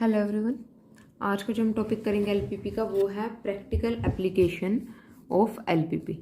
Hello everyone. आज का जो हम टॉपिक करेंगे एलपीपी का वो है प्रैक्टिकल एप्लीकेशन ऑफ एलपीपी।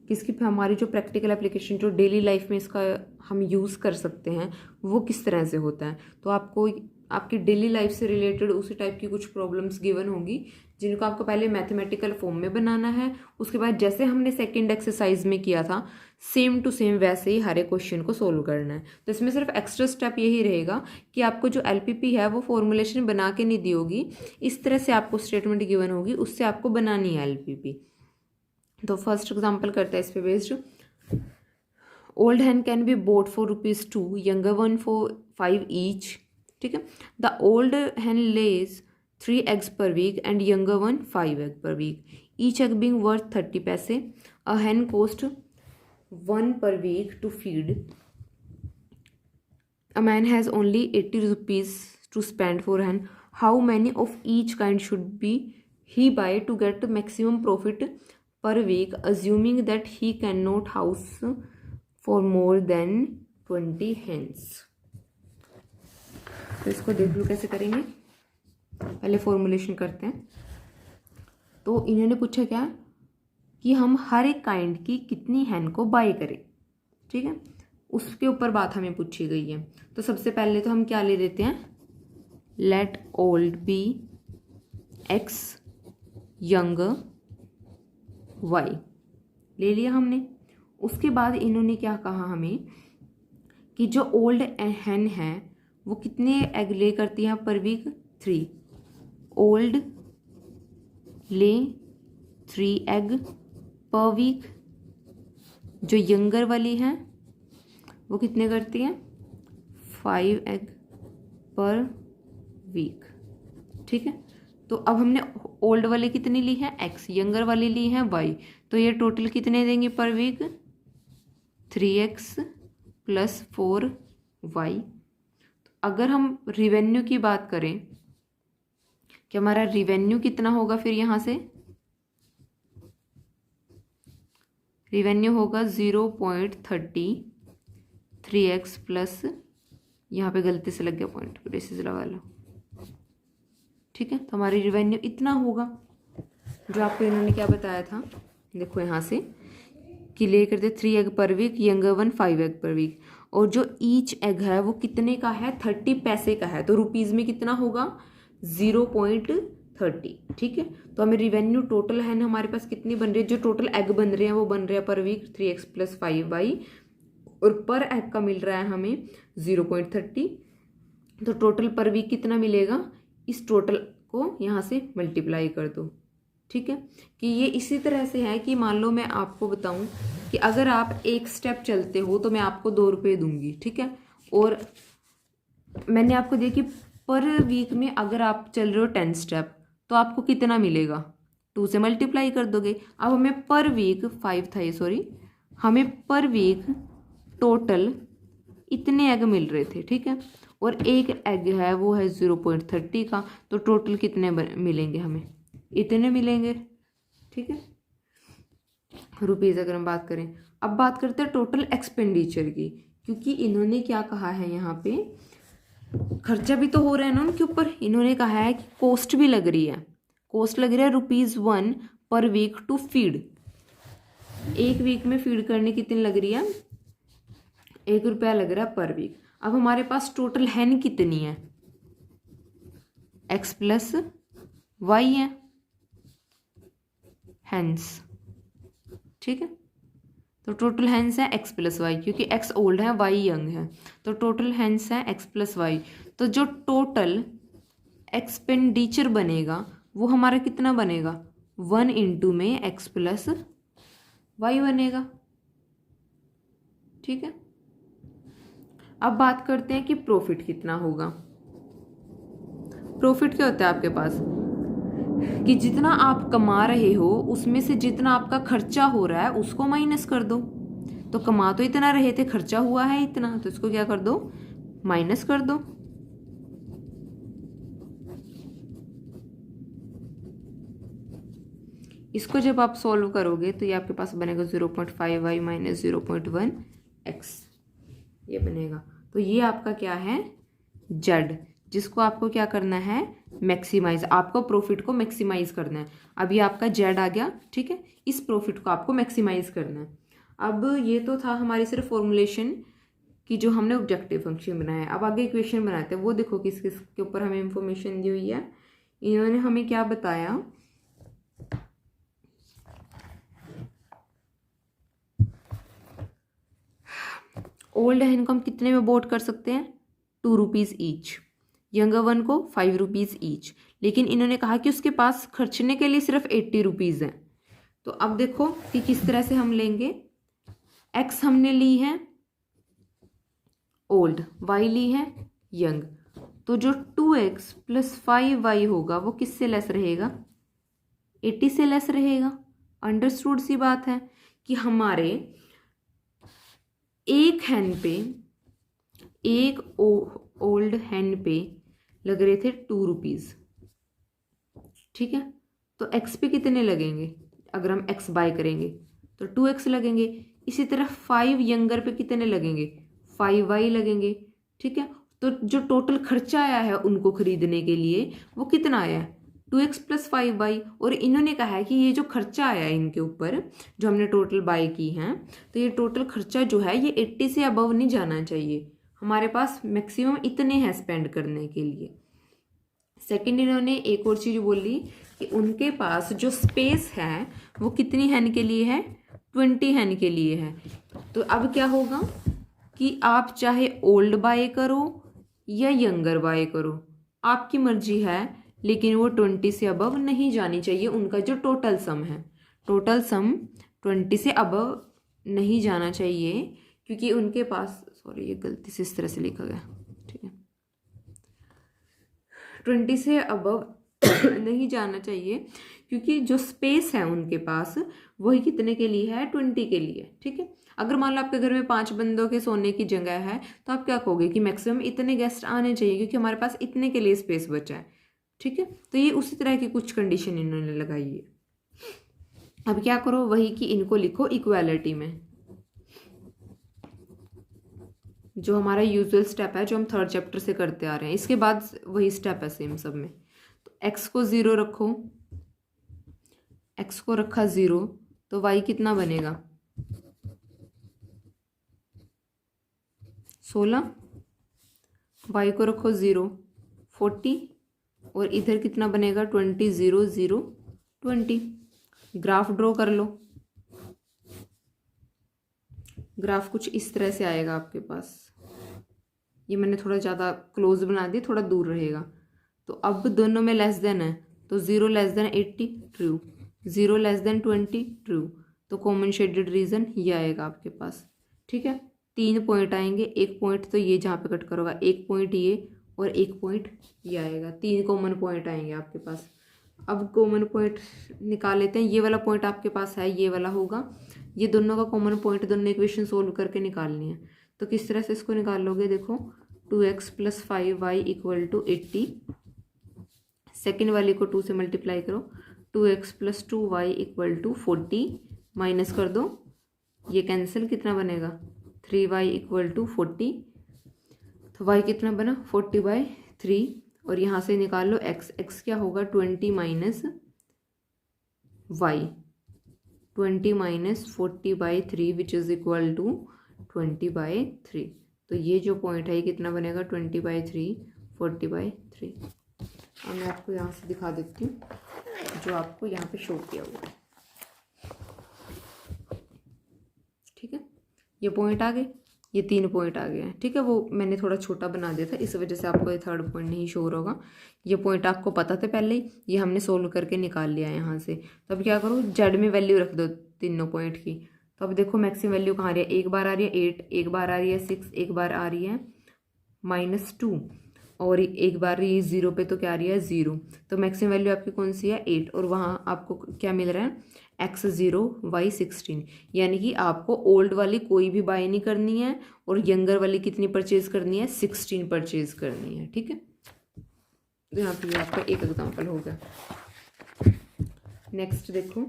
किसकी हमारी जो प्रैक्टिकल एप्लीकेशन जो डेली लाइफ में इसका हम यूज़ कर सकते हैं वो किस तरह से होता है। तो आपको आपकी डेली लाइफ से रिलेटेड उसी टाइप की कुछ प्रॉब्लम्स गिवन होंगी जिनको आपको पहले मैथमेटिकल फॉर्म में बनाना है। उसके बाद जैसे हमने सेकंड एक्सरसाइज में किया था सेम टू सेम वैसे ही हर एक क्वेश्चन को सोल्व करना है। तो इसमें सिर्फ एक्स्ट्रा स्टेप यही रहेगा कि आपको जो एलपीपी है वो फॉर्मुलेशन बना के नहीं दी होगी, इस तरह से आपको स्टेटमेंट गिवन होगी, उससे आपको बनानी है एलपीपी। तो फर्स्ट एग्जाम्पल करते हैं इस पे based. Old hen can be bought for ₹2, younger one for 5 each. ठीक है। The old hen lays 3 eggs per week and younger one 5 eggs per week, each egg being worth 30 paise. A hen cost 1 per week to feed. A man has only 80 rupees to spend for hen. How many of each kind should be he buy to get maximum profit per week, assuming that he cannot house for more than 20 hens? तो इसको देख लो कैसे करेंगे। पहले formulation करते हैं। तो इन्होंने पूछा क्या कि हम हर एक काइंड की कितनी हैन को बाय करें। ठीक है, उसके ऊपर बात हमें पूछी गई है। तो सबसे पहले तो हम क्या ले लेते हैं, let old be x younger y ले लिया हमने। उसके बाद इन्होंने क्या कहा हमें कि जो ओल्ड हैन है वो कितने एग ले करती है पर वीक, 3। ओल्ड ले 3 एग पर वीक। जो यंगर वाली है वो कितने करती है, 5 एग पर वीक। ठीक है। तो अब हमने ओल्ड वाली कितनी ली है, एक्स, यंगर वाली ली है वाई। तो ये टोटल कितने देंगे पर वीक, 3x + 4y। तो अगर हम रिवेन्यू की बात करें कि हमारा रिवेन्यू कितना होगा, फिर यहाँ से रिवेन्यू होगा 0.30 3x प्लस, यहाँ पे गलती से लग गया पॉइंट, ब्रेसेस लगा लो। ठीक है। तो हमारी रिवेन्यू इतना होगा जो आपको इन्होंने क्या बताया था, देखो यहाँ से कि ले करते 3 एग पर वीक, यंगर वन 5 एग पर वीक। और जो ईच एग है वो कितने का है, 30 पैसे का है। तो रुपीज़ में कितना होगा, 0.30। ठीक है। तो हमें रिवेन्यू टोटल है ना हमारे पास कितनी बन रही है, जो टोटल एग बन रहे हैं वो बन रहे हैं पर वीक 3x + 5y, और पर एग का मिल रहा है हमें 0.30। तो टोटल पर वीक कितना मिलेगा, इस टोटल को यहाँ से मल्टीप्लाई कर दो। ठीक है। कि ये इसी तरह से है कि मान लो मैं आपको बताऊं कि अगर आप एक स्टेप चलते हो तो मैं आपको 2 रुपये दूंगी। ठीक है। और मैंने आपको दिया कि पर वीक में अगर आप चल रहे हो 10 स्टेप तो आपको कितना मिलेगा, 2 से मल्टीप्लाई कर दोगे। अब हमें पर वीक 5 था ये, सॉरी, हमें पर वीक टोटल इतने एग मिल रहे थे। ठीक है। और एक एग है वो है 0.30 का, तो टोटल कितने मिलेंगे हमें, इतने मिलेंगे। ठीक है। रुपीज़ अगर हम बात करें। अब बात करते हैं टोटल एक्सपेंडिचर की, क्योंकि इन्होंने क्या कहा है यहाँ पे, खर्चा भी तो हो रहा है ना उनके ऊपर। इन्होंने कहा है कि कॉस्ट भी लग रही है, कॉस्ट लग रही है ₹1 पर वीक टू फीड। एक वीक में फीड करने कितनी लग रही है, 1 रुपया लग रहा है पर वीक। अब हमारे पास टोटल हैन कितनी है, x + y है हैंस। ठीक है। तो टोटल हैंस है x + y, क्योंकि x ओल्ड है y यंग है। तो टोटल हैंस है x + y। तो जो टोटल एक्सपेंडिचर बनेगा वो हमारा कितना बनेगा, 1 × में x + y बनेगा। ठीक है। अब बात करते हैं कि प्रॉफिट कितना होगा। प्रॉफिट क्या होता है आपके पास, कि जितना आप कमा रहे हो उसमें से जितना आपका खर्चा हो रहा है उसको माइनस कर दो। तो कमा तो इतना रहे थे, खर्चा हुआ है इतना, तो इसको क्या कर दो, माइनस कर दो। इसको जब आप सॉल्व करोगे तो ये आपके पास बनेगा 0.5y - 0.1x, ये बनेगा। तो ये आपका क्या है, जेड, जिसको आपको क्या करना है, मैक्सिमाइज, आपको प्रॉफिट को मैक्सिमाइज करना है। अब ये आपका जेड आ गया, ठीक है, इस प्रॉफिट को आपको मैक्सिमाइज करना है। अब ये तो था हमारी सिर्फ फॉर्मुलेशन कि जो हमने ऑब्जेक्टिव फंक्शन बनाया है। अब आगे इक्वेशन बनाते हैं, वो देखो किस किस के ऊपर हमें इंफॉर्मेशन दी हुई है। इन्होंने हमें क्या बताया, ओल्ड है इनको हम कितने में बोट कर सकते हैं, 2 रुपीज़ ईच, यंगर वन को 5 रुपीज़ ईच। लेकिन इन्होंने कहा कि उसके पास खर्चने के लिए सिर्फ 80 रुपीज़ हैं। तो अब देखो कि किस तरह से हम लेंगे। एक्स हमने ली है ओल्ड, वाई ली है यंग, तो जो 2x + 5y होगा वो किससे लेस रहेगा, 80 से लेस रहेगा। अंडरस्टूड सी बात है कि हमारे एक हैन पे, एक ओल्ड हैन पे लग रहे थे 2 रुपीज़, ठीक है। तो x पे कितने लगेंगे, अगर हम x बाय करेंगे तो 2x लगेंगे। इसी तरह 5 यंगर पे कितने लगेंगे, 5y लगेंगे, ठीक है। तो जो टोटल खर्चा आया है उनको खरीदने के लिए वो कितना आया है, 2x + 5y। और इन्होंने कहा है कि ये जो खर्चा आया है इनके ऊपर, जो हमने टोटल बाय की हैं, तो ये टोटल खर्चा जो है ये 80 से अबव नहीं जाना चाहिए, हमारे पास मैक्सिमम इतने हैं स्पेंड करने के लिए। सेकंड इन्होंने एक और चीज़ बोली कि उनके पास जो स्पेस है वो कितनी हैन के लिए है, 20 हैन के लिए है। तो अब क्या होगा कि आप चाहे ओल्ड बाय करो या यंगर बाय करो, आपकी मर्जी है, लेकिन वो 20 से अबव नहीं जानी चाहिए। उनका जो टोटल सम है, टोटल सम 20 से अबव नहीं जाना चाहिए, क्योंकि उनके पास, सॉरी ये गलती से इस तरह से लिखा गया, ठीक है, 20 से अबव नहीं जाना चाहिए, क्योंकि जो स्पेस है उनके पास वही कितने के लिए है, 20 के लिए, ठीक है। अगर मान लो आपके घर में 5 बंदों के सोने की जगह है, तो आप क्या कहोगे कि मैक्सिमम इतने गेस्ट आने चाहिए, क्योंकि हमारे पास इतने के लिए स्पेस बचा है, ठीक है। तो ये उसी तरह की कुछ कंडीशन इन्होंने लगाई है। अब क्या करो, वही कि इनको लिखो इक्वालिटी में, जो हमारा यूजुअल स्टेप है, जो हम 3rd चैप्टर से करते आ रहे हैं, इसके बाद वही स्टेप है सेम सब में। तो x को 0 रखो, x को रखा 0, तो y कितना बनेगा, 16, y को रखो 0, 40, और इधर कितना बनेगा, 20, 0, 0, 20। ग्राफ ड्रॉ कर लो, ग्राफ कुछ इस तरह से आएगा आपके पास। ये मैंने थोड़ा ज़्यादा क्लोज बना दिया, थोड़ा दूर रहेगा। तो अब दोनों में लेस देन है, तो 0 less than 80 true, 0 less than 20 true. तो कॉमन शेडेड रीजन ये आएगा आपके पास, ठीक है। 3 पॉइंट आएंगे, एक पॉइंट तो ये जहाँ पे कट करोगा, एक पॉइंट ये और एक पॉइंट ये आएगा, 3 कॉमन पॉइंट आएंगे आपके पास। अब कॉमन पॉइंट निकाल लेते हैं। ये वाला पॉइंट आपके पास है, ये वाला होगा, ये दोनों का कॉमन पॉइंट, दोनों इक्वेशन सोल्व करके निकालनी है। तो किस तरह से इसको निकाल लोगे, देखो 2x + 5y = 80, सेकेंड वाले को 2 से मल्टीप्लाई करो, 2x + 2y = 40, माइनस कर दो, ये कैंसिल, कितना बनेगा, 3y = 40, तो y कितना बना, 40/3, और यहाँ से निकाल लो x क्या होगा, 20 - y, 20 - 40/3 which is equal to 20/3। तो ये जो पॉइंट है ये कितना बनेगा, 20/3, 40/3। अब मैं आपको यहाँ से दिखा देती हूँ, जो आपको यहाँ पे शो किया हुआ है, ठीक है। ये पॉइंट आ गए, ये 3 पॉइंट आ गए हैं, ठीक है। वो मैंने थोड़ा छोटा बना दिया था, इस वजह से आपको ये 3rd पॉइंट नहीं शो होगा। ये पॉइंट आपको पता थे पहले ही, ये हमने सोल्व करके निकाल लिया है यहाँ से। तो अब क्या करो, जेड में वैल्यू रख दो तीनों पॉइंट की। तो अब देखो मैक्सिमम वैल्यू कहाँ आ रही है, एक बार आ रही है 8, एक बार आ रही है 6, एक बार आ रही है -2, और एक बार ये 0 पे तो क्या आ रही है, 0। तो मैक्सिमम वैल्यू आपकी कौन सी है, 8, और वहाँ आपको क्या मिल रहा है, x 0 y 16। यानी कि आपको ओल्ड वाली कोई भी बाय नहीं करनी है, और यंगर वाली कितनी परचेज करनी है, 16 परचेज करनी है, ठीक है। तो यहाँ पे आपका एक एग्जाम्पल हो गया। नेक्स्ट देखो,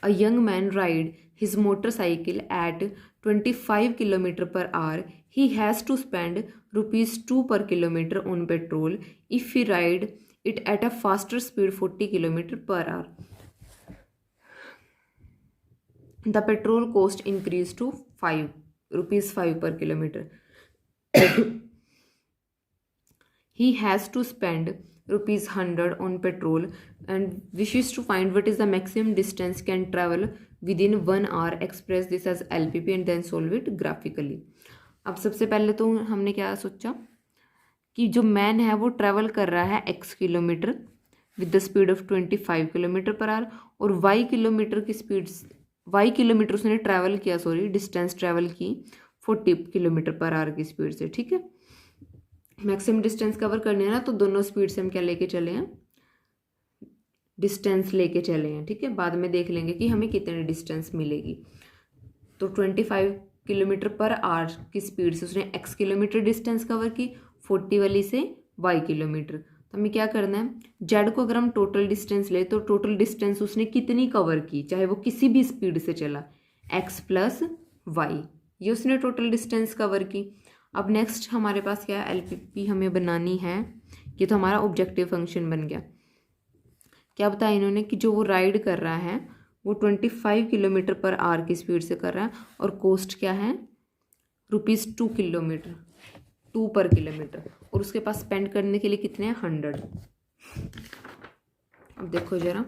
a young man ride his motorcycle at 25 km/h. He has to spend ₹2 per kilometer on petrol if he ride it at a faster speed 40 km/h. The petrol cost increased to ₹5 per kilometer. He has to spend ₹100 on petrol and wishes to find what is the maximum distance can travel within 1 hour. Express this as LPP and then solve it graphically. अब सबसे पहले तो हमने क्या सोचा कि जो man है वो ट्रैवल कर रहा है x kilometre with the speed of 25 km/h और y किलोमीटर उसने ट्रैवल किया, डिस्टेंस ट्रैवल की 40 km/h की स्पीड से। ठीक है, मैक्सिमम डिस्टेंस कवर करने है ना, तो दोनों स्पीड से हम क्या लेके चले हैं, डिस्टेंस लेके चले हैं। ठीक है, बाद में देख लेंगे कि हमें कितनी डिस्टेंस मिलेगी। तो 25 km/h की स्पीड से उसने x किलोमीटर डिस्टेंस कवर की, 40 वाली से y किलोमीटर। तो हमें क्या करना है, z को अगर हम टोटल डिस्टेंस ले तो टोटल डिस्टेंस उसने कितनी कवर की, चाहे वो किसी भी स्पीड से चला, x + y, ये उसने टोटल डिस्टेंस कवर की। अब नेक्स्ट हमारे पास क्या है, LPP हमें बनानी है। ये तो हमारा ऑब्जेक्टिव फंक्शन बन गया। क्या बताया इन्होंने कि जो वो राइड कर रहा है वो 25 km/h की स्पीड से कर रहा है और कॉस्ट क्या है, ₹2 पर किलोमीटर, और उसके पास स्पेंड करने के लिए कितने हैं, 100। अब देखो जरा,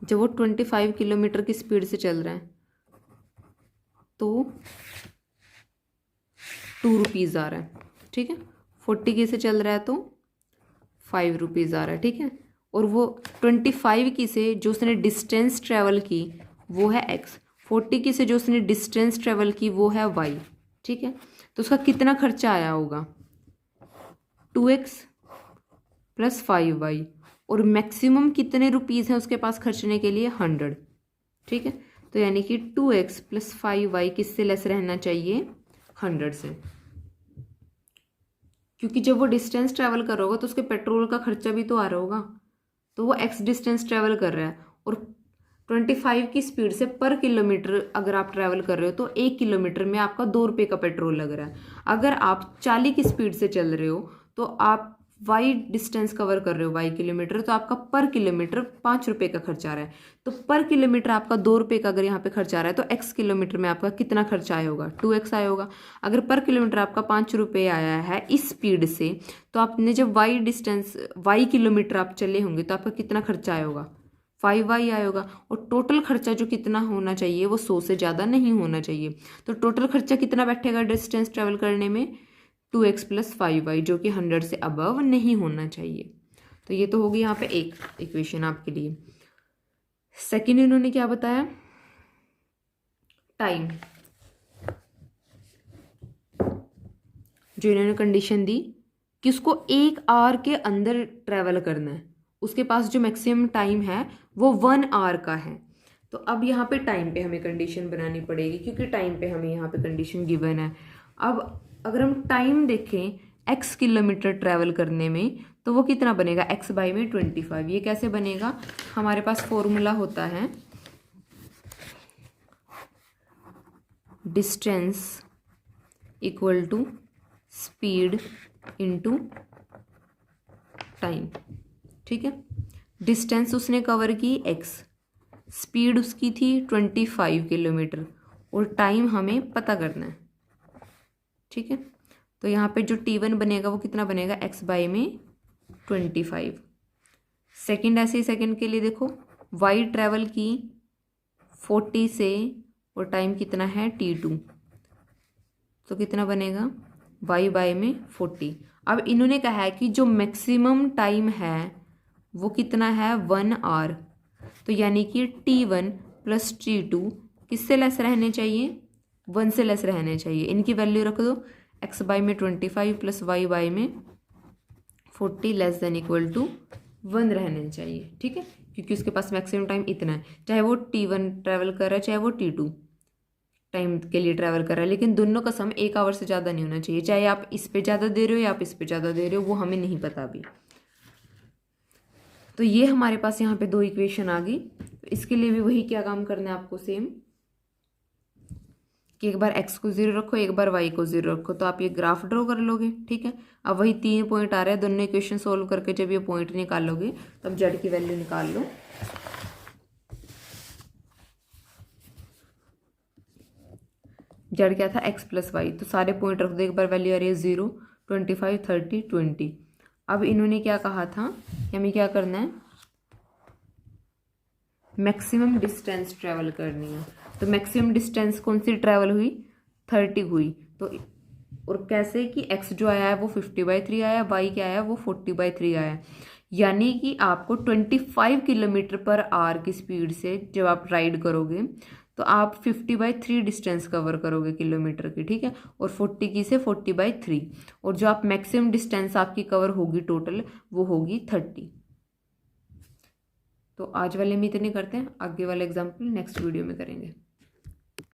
जब वो 25 किलोमीटर की स्पीड से चल रहा है तो ₹2 आ रहा है। ठीक है, 40 की से चल रहा है तो ₹5 आ रहा है। ठीक है, और वो 25 की से जो उसने डिस्टेंस ट्रेवल की वो है x, 40 की से जो उसने डिस्टेंस ट्रेवल की वो है y। ठीक है, तो उसका कितना खर्चा आया होगा, 2x + 5y, और मैक्सिमम कितने रुपीज़ हैं उसके पास खर्चने के लिए, 100। ठीक है, तो यानी कि 2x + 5y किससे लेस रहना चाहिए, 100 से, क्योंकि जब वो डिस्टेंस ट्रैवल कर रहा होगा तो उसके पेट्रोल का खर्चा भी तो आ रहा होगा। तो वो x डिस्टेंस ट्रैवल कर रहा है और 25 की स्पीड से पर किलोमीटर अगर आप ट्रैवल कर रहे हो तो 1 किलोमीटर में आपका ₹2 का पेट्रोल लग रहा है। अगर आप 40 की स्पीड से चल रहे हो तो आप y डिस्टेंस कवर कर रहे हो, y किलोमीटर, तो आपका पर किलोमीटर ₹5 का खर्चा आ रहा है। तो पर किलोमीटर आपका ₹2 का अगर यहाँ पे खर्चा आ रहा है तो x किलोमीटर में आपका कितना खर्चा आया होगा, 2x आया होगा। अगर पर किलोमीटर आपका ₹5 आया है इस स्पीड से, तो आपने जब y किलोमीटर आप चले होंगे तो आपका कितना खर्चा आया होगा, 5y आया होगा। और टोटल खर्चा जो कितना होना चाहिए वो 100 से ज़्यादा नहीं होना चाहिए। तो टोटल खर्चा कितना बैठेगा डिस्टेंस ट्रेवल करने में, 2x + 5y, जो कि 100 से अबव नहीं होना चाहिए। तो ये तो होगी यहाँ पे एक इक्वेशन आपके लिए। सेकंड इन्होंने क्या बताया, टाइम, जो इन्होंने कंडीशन दी कि उसको 1 आवर के अंदर ट्रैवल करना है, उसके पास जो मैक्सिमम टाइम है वो 1 आवर का है। तो अब यहाँ पे टाइम पे हमें कंडीशन बनानी पड़ेगी, क्योंकि टाइम पे हमें यहाँ पे कंडीशन गिवन है। अब अगर हम टाइम देखें x किलोमीटर ट्रैवल करने में तो वो कितना बनेगा, x बाई में 25। ये कैसे बनेगा, हमारे पास फॉर्मूला होता है distance equal to speed into time. ठीक है, डिस्टेंस उसने कवर की x, स्पीड उसकी थी 25 किलोमीटर और टाइम हमें पता करना है। ठीक है, तो यहाँ पे जो t1 बनेगा वो कितना बनेगा, x बाई में 25। सेकंड, ऐसे ही सेकंड के लिए देखो, y ट्रैवल की 40 से और टाइम कितना है t2, तो कितना बनेगा, y बाई में 40। अब इन्होंने कहा है कि जो मैक्सिमम टाइम है वो कितना है, 1 आवर। तो यानी कि t1 + t2 किससे लेस रहने चाहिए, 1 से लेस रहने चाहिए। इनकी वैल्यू रख दो, x बाई में 25 + y बाई में 40 < 1 रहने चाहिए। ठीक है, क्योंकि उसके पास मैक्सिमम टाइम इतना है, चाहे वो t1 ट्रैवल कर रहा है चाहे वो t2 टाइम के लिए ट्रैवल कर रहा है, लेकिन दोनों का सम 1 आवर से ज़्यादा नहीं होना चाहिए। चाहे आप इस पे ज़्यादा दे रहे हो या आप इस पे ज़्यादा दे रहे हो, वो हमें नहीं पता अभी। तो ये हमारे पास यहाँ पे 2 इक्वेशन आ गई। तो इसके लिए भी वही क्या काम करना है आपको, सेम कि एक बार x को 0 रखो, एक बार y को 0 रखो, तो आप ये ग्राफ ड्रॉ कर लोगे। ठीक है, अब वही 3 पॉइंट आ रहे हैं, दोनों इक्वेशन सोल्व करके जब ये पॉइंट निकालोगे तब z की वैल्यू निकाल लो। z क्या था, x प्लस वाई, तो सारे पॉइंट रख दो, एक बार वैल्यू आ रही है 0, 25, 30, 20। अब इन्होंने क्या कहा था, हमें क्या करना है, मैक्सिमम डिस्टेंस ट्रैवल करनी है। तो मैक्सिमम डिस्टेंस कौन सी ट्रैवल हुई, 30 हुई। तो और कैसे कि x जो आया है वो 50/3 आया, y क्या आया वो 40/3 आया, यानी कि आपको 25 किलोमीटर पर आवर की स्पीड से जब आप राइड करोगे तो आप 50/3 डिस्टेंस कवर करोगे किलोमीटर की। ठीक है, और 40 की से 40/3, और जो आप मैक्सिमम डिस्टेंस आपकी कवर होगी टोटल वो होगी 30। तो आज वाले में इतने करते हैं, आगे वाला एग्जाम्पल नेक्स्ट वीडियो में करेंगे।